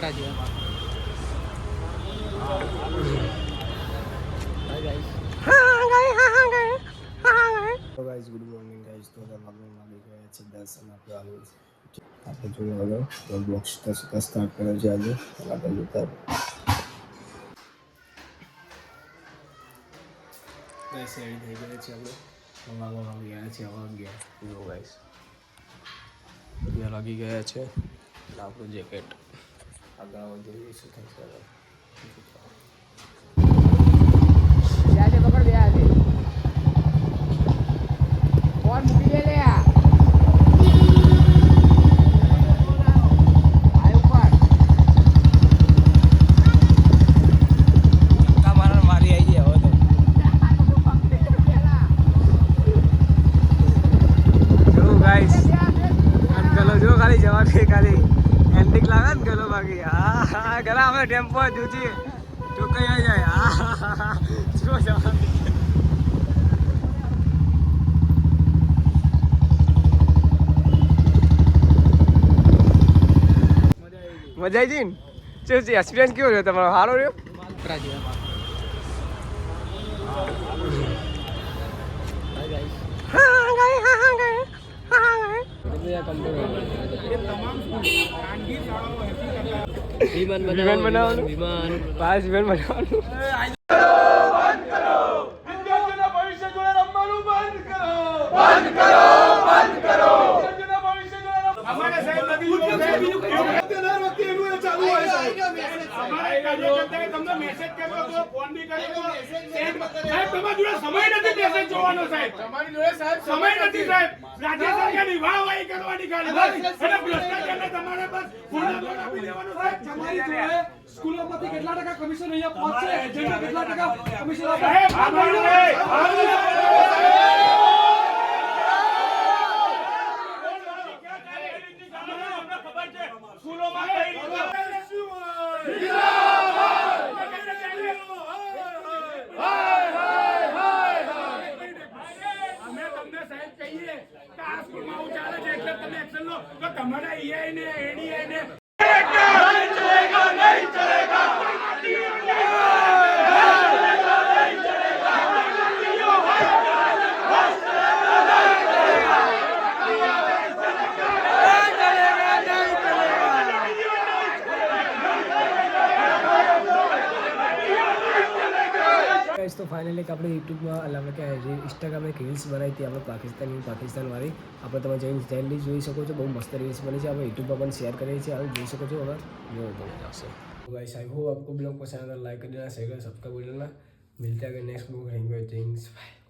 કૂતરા જેવા. તો ગાઈસ ગુડ મોર્નિંગ ગાઈસ. તો આપણે આવી ગયા છે 10 અને આપણે જોયું હવે તો બ્લોગ્સ સ્ટાર્ટ કર્યો છે આજે. આપણે જોતા ગાઈસ રેડી થઈ ગયા છે આપણે. આવી ગયા છે જો ગાઈસ લાગી ગયા છે. આપણું જેકેટ આગળ જોઈએ શું થશે. ખાલી એન્ટિક લાગે ને ગલો બાકી હા ગલા અમે ટેમ્પો જુજી તો કઈ આવી જાય હા જો જવા મજા આવી ને શું એક્સપિરિયન્સ કેવો રહ્યો તમારો? સારો રહ્યો. કૂતરા જેવા. વિમાન બનાવવાનું પાસ વિમાન બનાવવાનું. સ્કૂલોમાંથી કેટલા ટકા કમિશન અહીંયા પહોંચે જેના કેટલા ટકા કમિશન તમારા ઈઆઈ ને એડીઆઈ ને તો ફાઇનલી આપણે યુટ્યુબમાં આપણે કે ઇન્સ્ટાગ્રામમાં એક રીલ્સ બનાવી હતી આપણે પાકિસ્તાનવાળી. આપણે તમે જઈને જોઈ શકો છો. બહુ મસ્ત રીલ્સ બની છે. આપણે યુટ્યુબમાં પણ શેર કરીએ છીએ. આપણે જોઈ શકો છો. હવે જો બની જશે. गाइस आई होप आपको ब्लॉग पसंद आया, लाइक कर देना, शेयर करना, सब्सक्राइब कर देना. मिलते हैं नेक्स्ट ब्लॉग. Thank you.